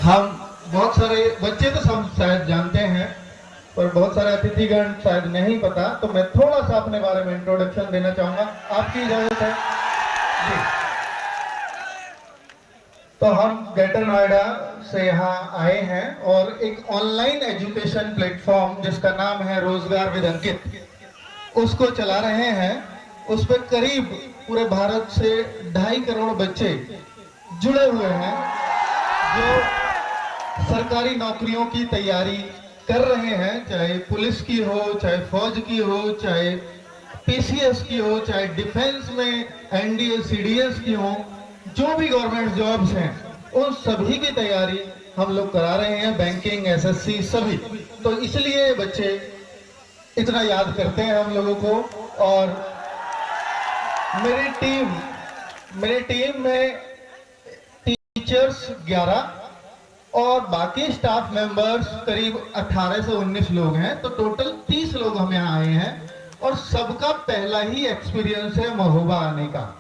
हम बहुत सारे बच्चे तो सब शायद जानते हैं, पर बहुत सारे अतिथिगण शायद नहीं पता, तो मैं थोड़ा सा अपने बारे में इंट्रोडक्शन देना चाहूंगा, आपकी इजाजत है जी। तो हम ग्रेटर नोएडा से यहाँ आए हैं और एक ऑनलाइन एजुकेशन प्लेटफॉर्म जिसका नाम है रोजगार विद अंकित, उसको चला रहे हैं। उस पर करीब पूरे भारत से 2.5 करोड़ बच्चे जुड़े हुए हैं जो सरकारी नौकरियों की तैयारी कर रहे हैं, चाहे पुलिस की हो, चाहे फौज की हो, चाहे पीसीएस की हो, चाहे डिफेंस में एनडीए सीडीएस की हो, जो भी गवर्नमेंट जॉब्स हैं उन सभी की तैयारी हम लोग करा रहे हैं, बैंकिंग, एसएससी सभी। तो इसलिए बच्चे इतना याद करते हैं हम लोगों को। और मेरी टीम में टीचर्स 11 और बाकी स्टाफ मेंबर्स करीब 18 से 19 लोग हैं, तो टोटल 30 लोग हम यहाँ आए हैं और सबका पहला ही एक्सपीरियंस है महोबा आने का।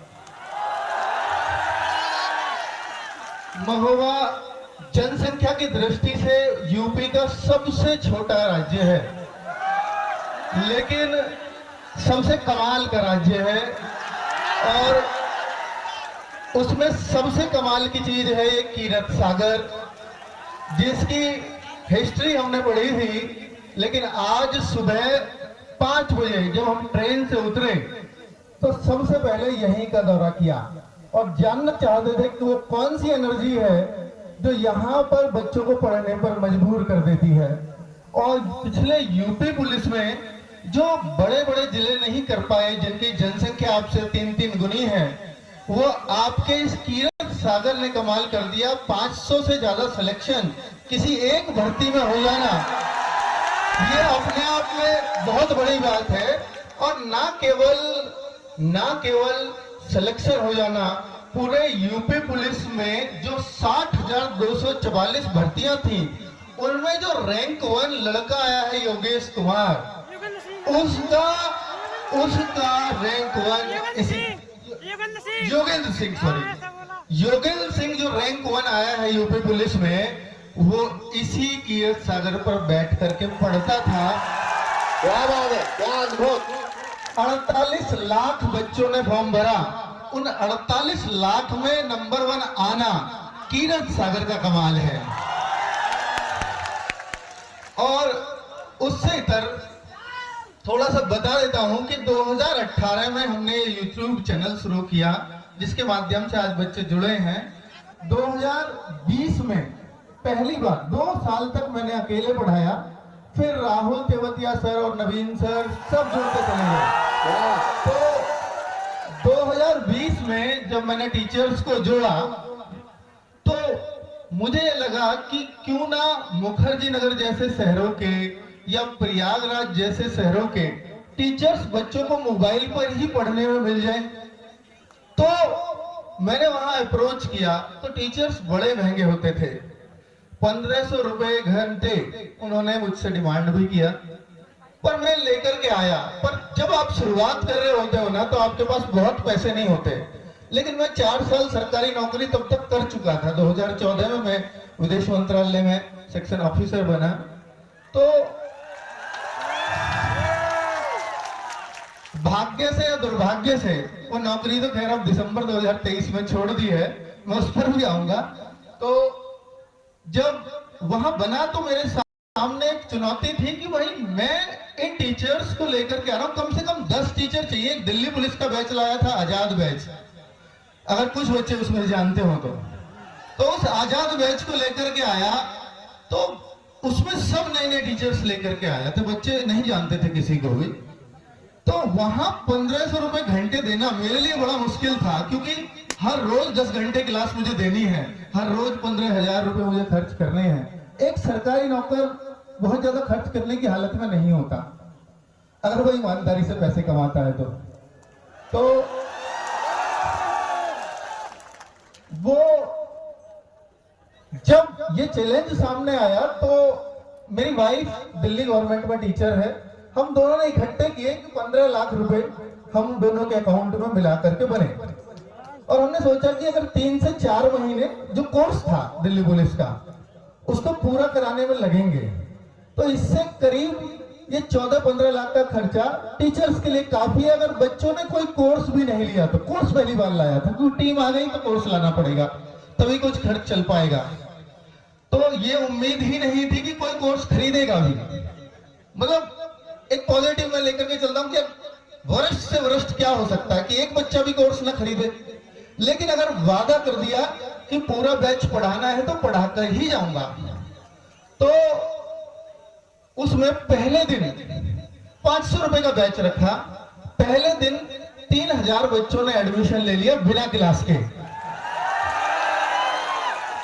महोबा जनसंख्या की दृष्टि से यूपी का सबसे छोटा राज्य है, लेकिन सबसे कमाल का राज्य है। और उसमें सबसे कमाल की चीज है ये कीरत सागर, जिसकी हिस्ट्री हमने पढ़ी थी, लेकिन आज सुबह 5 बजे जब हम ट्रेन से उतरे तो सबसे पहले यहीं का दौरा किया और जानना चाहते थे कि वो कौन सी एनर्जी है जो यहाँ पर बच्चों को पढ़ने पर मजबूर कर देती है। और पिछले यूपी पुलिस में जो बड़े बड़े जिले नहीं कर पाए, जिनकी जनसंख्या आपसे 3-3 गुनी है, वो आपके इस कीरत सागर ने कमाल कर दिया। 500 से ज्यादा सिलेक्शन किसी एक भर्ती में हो जाना, ये अपने आप में बहुत बड़ी बात है। और ना केवल सिलेक्शन हो जाना, पूरे यूपी पुलिस में जो 60,244 भर्तियां थी, उनमें जो रैंक 1 लड़का आया है योगेश कुमार, उसका रैंक 1 योगेंद्र सिंह जो रैंक 1 आया है यूपी पुलिस में, वो इसी कीरत सागर पर बैठ करके पढ़ता था। क्या बात है, क्या अद्भुत। 48 लाख बच्चों ने फॉर्म भरा, उन 48 लाख में नंबर 1 आना कीरत सागर का कमाल है। और उससे इतर थोड़ा सा बता देता हूं कि 2018 में हमने YouTube चैनल शुरू किया, जिसके माध्यम से आज बच्चे जुड़े हैं। 2020 में पहली बार 2 साल तक मैंने अकेले पढ़ाया, फिर राहुल तेवतिया सर और नवीन सर सब जुड़ते चले गए। तो 2020 में जब मैंने टीचर्स को जोड़ा तो मुझे लगा कि क्यों ना मुखर्जी नगर जैसे शहरों के या प्रयागराज जैसे शहरों के टीचर्स बच्चों को मोबाइल पर ही पढ़ने में मिल जाए। तो मैंने वहां अप्रोच किया, तो टीचर्स बड़े महंगे होते थे, 1500 रुपए घंटे उन्होंने मुझसे डिमांड भी किया, पर मैं लेकर के आया। पर जब आप शुरुआत कर रहे होते हो ना, तो आपके पास बहुत पैसे नहीं होते। लेकिन मैं 4 साल सरकारी नौकरी तब तक कर चुका था। 2014 में मैं विदेश मंत्रालय में सेक्शन ऑफिसर बना। तो भाग्य से या दुर्भाग्य से वो नौकरी तो खैर अब दिसंबर 2023 में छोड़ दी है, मैं उस पर भी आऊंगा। तो जब वहां बना तो मेरे सामने एक चुनौती थी कि भाई मैं इन टीचर्स को लेकर के आ रहा हूं, कम से कम 10 टीचर चाहिए। एक दिल्ली पुलिस का बैच लाया था, आजाद बैच, अगर कुछ बच्चे उसमें जानते हो तो उस आजाद बैच को लेकर के आया, तो उसमें सब नए नए टीचर्स लेकर के आया थे, बच्चे नहीं जानते थे किसी को भी। तो वहां 1500 रुपए घंटे देना मेरे लिए बड़ा मुश्किल था, क्योंकि हर रोज 10 घंटे क्लास मुझे देनी है, हर रोज 15,000 रुपए मुझे खर्च करने हैं। एक सरकारी नौकर बहुत ज्यादा खर्च करने की हालत में नहीं होता, अगर वो ईमानदारी से पैसे कमाता है तो वो जब ये चैलेंज सामने आया, तो मेरी वाइफ दिल्ली गवर्नमेंट में टीचर है, हम दोनों ने इकट्ठे किए कि 15 लाख रुपए हम दोनों के अकाउंट में मिला करके बने। और हमने सोचा कि अगर 3 से 4 महीने जो कोर्स था दिल्ली पुलिस का, उसको पूरा कराने में लगेंगे। तो इससे करीब ये 14-15 लाख का खर्चा टीचर्स के लिए काफी है। अगर बच्चों ने कोई कोर्स भी नहीं लिया तो, कोर्स पहली बार लाया था, क्योंकि टीम आ गई तो कोर्स लाना पड़ेगा, तभी कुछ खर्च चल पाएगा। तो ये उम्मीद ही नहीं थी कि कोई कोर्स खरीदेगा भी। मतलब एक पॉजिटिव में लेकर के चलता हूं कि वरिष्ठ से वरिष्ठ क्या हो सकता है कि एक बच्चा भी कोर्स ना खरीदे। लेकिन अगर वादा कर दिया कि पूरा बैच पढ़ाना है तो पढ़ाकर ही जाऊंगा, तो उसमें पहले दिन 500 रुपए का बैच रखा। पहले दिन 3000 बच्चों ने एडमिशन ले लिया बिना क्लास के।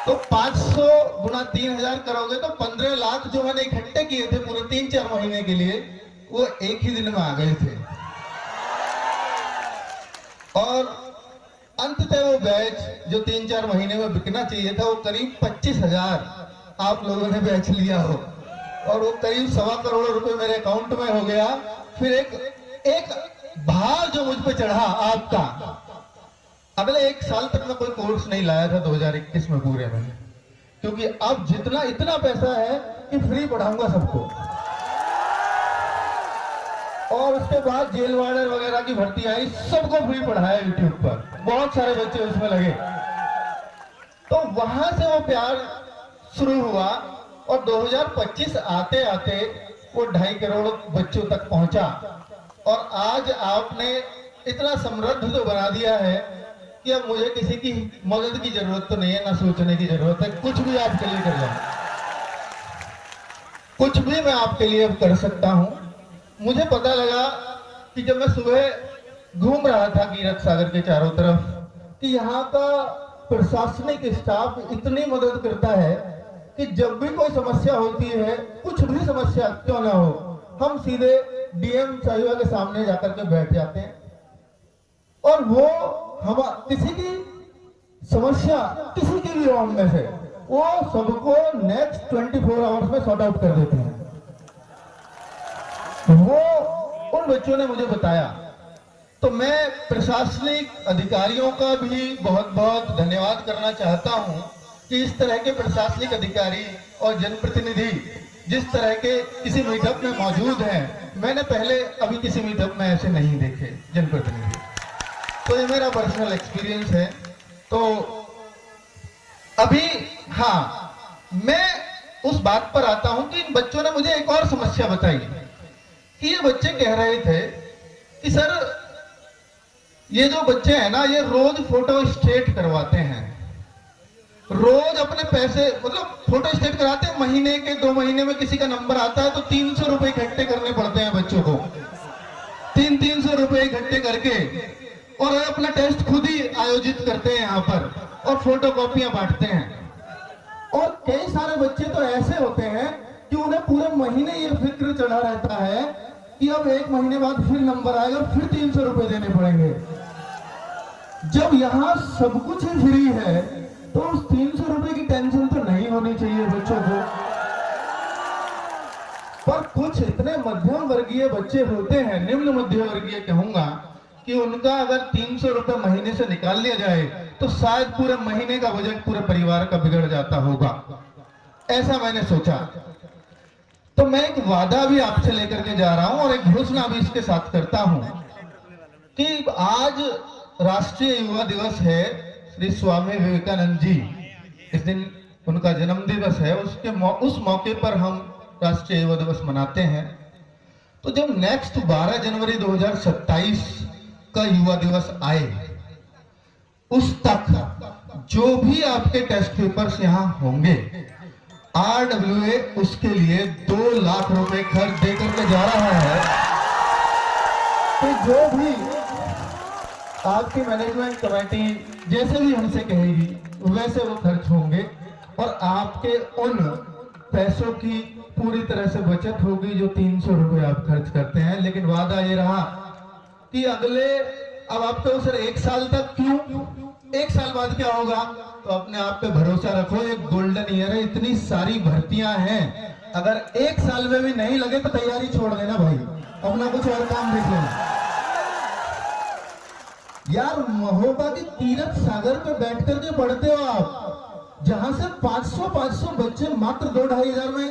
तो 500 गुना 3000 करोगे तो 15 लाख जो मैंने इकट्ठे किए थे पूरे 3-4 महीने के लिए, वो एक ही दिन में आ गए थे। और अंततः वो बैच जो 3-4 महीने में बिकना चाहिए था, वो करीब 25,000 आप लोगों ने बैच लिया हो, और वो करीब 1.25 करोड़ रुपए मेरे अकाउंट में हो गया। फिर एक भार जो मुझ पे चढ़ा आपका, अगले 1 साल तक मैं कोई कोर्स नहीं लाया था 2021 में पूरे में, क्योंकि अब जितना इतना पैसा है कि फ्री पढ़ाऊंगा सबको। और उसके बाद जेल वार्डर वगैरह की भर्ती आई, सबको फ्री पढ़ाया यूट्यूब पर, बहुत सारे बच्चे उसमें लगे। तो वहां से वो प्यार शुरू हुआ, और 2025 आते आते वो 2.5 करोड़ बच्चों तक पहुंचा। और आज आपने इतना समृद्ध तो बना दिया है कि अब मुझे किसी की मदद की जरूरत तो नहीं है, ना सोचने की जरूरत है। कुछ भी आपके लिए कर जाऊं, कुछ भी मैं आपके लिए अब कर सकता हूं। मुझे पता लगा कि जब मैं सुबह घूम रहा था कीरत सागर के चारों तरफ, कि यहाँ का प्रशासनिक स्टाफ इतनी मदद करता है कि जब भी कोई समस्या होती है, कुछ भी समस्या क्यों ना हो, हम सीधे डीएम साहिबा के सामने जाकर के बैठ जाते हैं, और वो हम किसी की समस्या, किसी की भी ऑन में से, वो सबको नेक्स्ट 24 आवर्स में सॉर्ट आउट कर देते हैं। वो उन बच्चों ने मुझे बताया। तो मैं प्रशासनिक अधिकारियों का भी बहुत बहुत धन्यवाद करना चाहता हूं कि इस तरह के प्रशासनिक अधिकारी और जनप्रतिनिधि जिस तरह के किसी मीटअप में मौजूद हैं, मैंने पहले अभी किसी मीटअप में ऐसे नहीं देखे जनप्रतिनिधि। तो ये मेरा पर्सनल एक्सपीरियंस है। तो अभी हाँ, मैं उस बात पर आता हूं कि इन बच्चों ने मुझे एक और समस्या बताई कि ये बच्चे कह रहे थे कि सर, ये जो बच्चे हैं ना, ये रोज फोटो स्टेट करवाते हैं, रोज अपने पैसे, मतलब फोटो स्टेट कराते हैं। महीने के 2 महीने में किसी का नंबर आता है तो 300 रुपए इकट्ठे करने पड़ते हैं बच्चों को, 300 रुपए इकट्ठे करके, और अपना टेस्ट खुद ही आयोजित करते हैं यहाँ पर, और फोटो कॉपियां बांटते हैं। और कई सारे बच्चे तो ऐसे होते हैं कि उन्हें पूरे महीने ये फिक्र चढ़ा रहता है कि अब 1 महीने बाद फिर नंबर आएगा, फिर 300 रुपए देने पड़ेंगे। जब यहाँ सब कुछ ही फ्री है तो उस 300 रुपए की टेंशन तो नहीं होनी चाहिए बच्चों को। पर कुछ इतने मध्यम वर्गीय बच्चे होते हैं, निम्न मध्य वर्गीय कहूंगा, कि उनका अगर 300 रुपए महीने से निकाल लिया जाए तो शायद पूरे महीने का बजट पूरे परिवार का बिगड़ जाता होगा। ऐसा मैंने सोचा। तो मैं एक वादा भी आपसे लेकर के जा रहा हूं और एक घोषणा भी इसके साथ करता हूं कि आज राष्ट्रीय युवा दिवस है, श्री स्वामी विवेकानंद जी, इस दिन उनका जन्म दिवस है। उस मौके पर हम राष्ट्रीय युवा दिवस मनाते हैं। तो जब नेक्स्ट 12 जनवरी 2027 का युवा दिवस आए, उस तक जो भी आपके टेस्ट पेपर्स यहाँ होंगे, RWA उसके लिए 2 लाख रुपए खर्च देकर के जा रहा है। तो जो भी आपकी मैनेजमेंट कमेटी जैसे भी हमसे कहेगी वैसे वो खर्च होंगे, और आपके उन पैसों की पूरी तरह से बचत होगी जो 300 रुपए आप खर्च करते हैं। लेकिन वादा ये रहा कि अगले, अब आप तो सर 1 साल तक क्यों, 1 साल बाद क्या होगा, तो अपने आप पे भरोसा रखो। एक गोल्डन ईयर है, इतनी सारी भर्तियां हैं, अगर 1 साल में भी नहीं लगे तो तैयारी छोड़ देना भाई, अपना कुछ और काम देख लेना। यार महोबा की तीरथ सागर पे बैठ करके पढ़ते हो आप, जहां से 500 बच्चे मात्र 2-2,500 में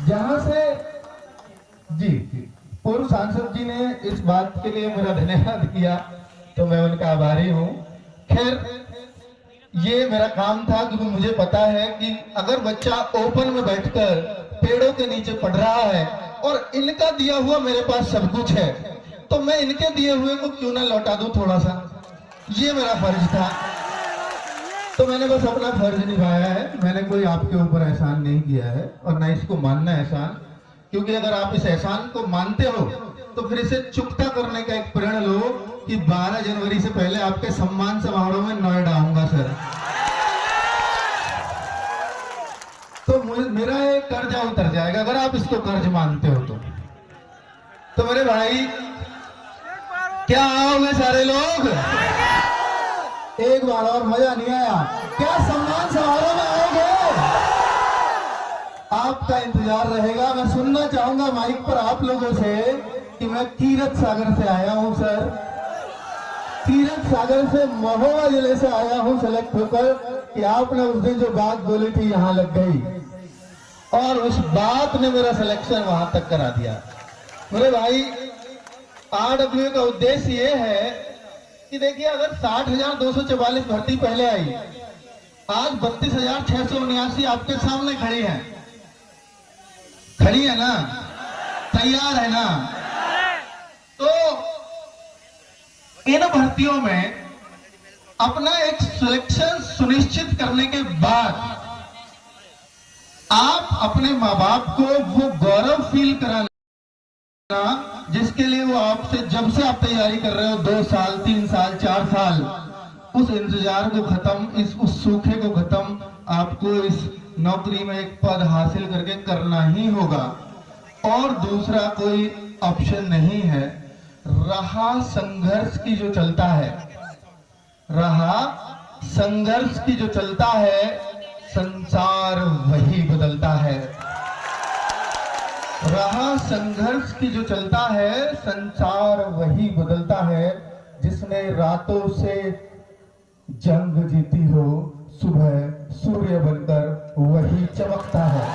जहां से जी पूर्व सांसद जी ने इस बात के लिए मेरा धन्यवाद किया, तो मैं उनका आभारी हूं। खैर, ये मेरा काम था क्योंकि मुझे पता है कि अगर बच्चा ओपन में बैठकर पेड़ों के नीचे पढ़ रहा है और इनका दिया हुआ मेरे पास सब कुछ है, तो मैं इनके दिए हुए को क्यों ना लौटा दूं थोड़ा सा। ये मेरा फर्ज था, तो मैंने बस अपना फर्ज निभाया है। मैंने कोई आपके ऊपर एहसान नहीं किया है और न इसको मानना एहसान, क्योंकि अगर आप इस एहसान को मानते हो तो फिर इसे चुकता करने का एक प्रण लो कि 12 जनवरी से पहले आपके सम्मान समारोह में नोएडा आऊंगा सर। तो मेरा एक कर्जा उतर जाएगा अगर आप इसको कर्ज मानते हो तो मेरे भाई क्या आओगे सारे लोग? एक बार और, मजा नहीं आया क्या? सम्मान समारोह में आओगे? आपका इंतजार रहेगा। मैं सुनना चाहूंगा माइक पर आप लोगों से कि मैं कीरत सागर से आया हूं सर, कीरत सागर से महोबा जिले से आया हूं सेलेक्ट होकर, कि आपने उस दिन जो बात बोली थी यहां लग गई और उस बात ने मेरा सिलेक्शन वहां तक करा दिया। मेरे भाई, RWA का उद्देश्य ये है कि देखिए, अगर 60,244 भर्ती पहले आई, आज 32,679 आपके सामने खड़ी है ना? तैयार है ना? तो इन भर्तियों में अपना एक सिलेक्शन सुनिश्चित करने के बाद आप अपने माँ बाप को वो गौरव फील कराना जिसके लिए वो आपसे, जब से आप तैयारी कर रहे हो 2 साल 3 साल 4 साल, उस इंतजार को खत्म, उस सूखे को खत्म आपको इस नौकरी में एक पद हासिल करके करना ही होगा और दूसरा कोई ऑप्शन नहीं है। रहा संघर्ष की जो चलता है, संघर्ष की जो चलता है, संसार वही बदलता है। रहा संघर्ष की जो चलता है, संसार वही बदलता है। जिसने रातों से जंग जीती हो, सुबह सूर्य बनकर वही चमकता है।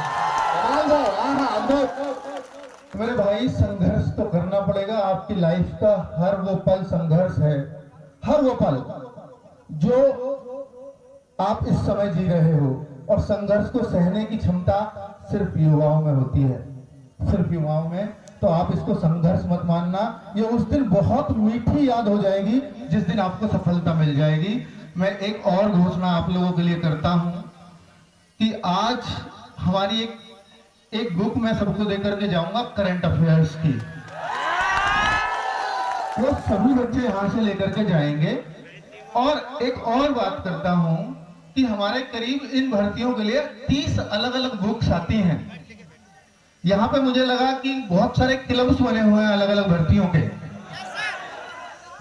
मेरे भाई, संघर्ष तो करना पड़ेगा। आपकी लाइफ का हर वो पल संघर्ष है, हर वो पल जो आप इस समय जी रहे हो, और संघर्ष को सहने की क्षमता सिर्फ युवाओं में होती है, सिर्फ युवाओं में। तो आप इसको संघर्ष मत मानना। ये उस दिन बहुत मीठी याद हो जाएगी जिस दिन आपको सफलता मिल जाएगी। मैं एक और घोषणा आप लोगों के लिए करता हूं कि आज हमारी एक बुक मैं सबको देकर के जाऊंगा करंट अफेयर्स की। वो सभी बच्चे यहां से लेकर के जाएंगे। और एक और बात करता हूं कि हमारे करीब इन भर्तियों के लिए 30 अलग अलग बुक्स आती हैं। यहाँ पे मुझे लगा कि बहुत सारे क्लब्स बने हुए हैं अलग अलग भर्तियों के।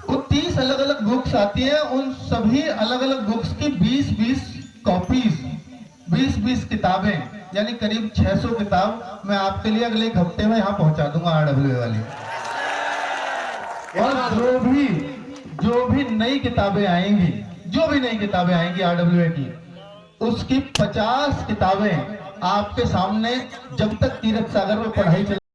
वो 30 अलग अलग बुक्स आती है, उन सभी अलग अलग बुक्स की 20-20 कॉपीज, 20-20 किताबें, यानी करीब 600 किताब मैं आपके लिए अगले एक हफ्ते में यहाँ पहुंचा दूंगा RWA वाली। और जो भी नई किताबें आएंगी RWA की, उसकी 50 किताबें आपके सामने जब तक कीरत सागर में पढ़ाई चल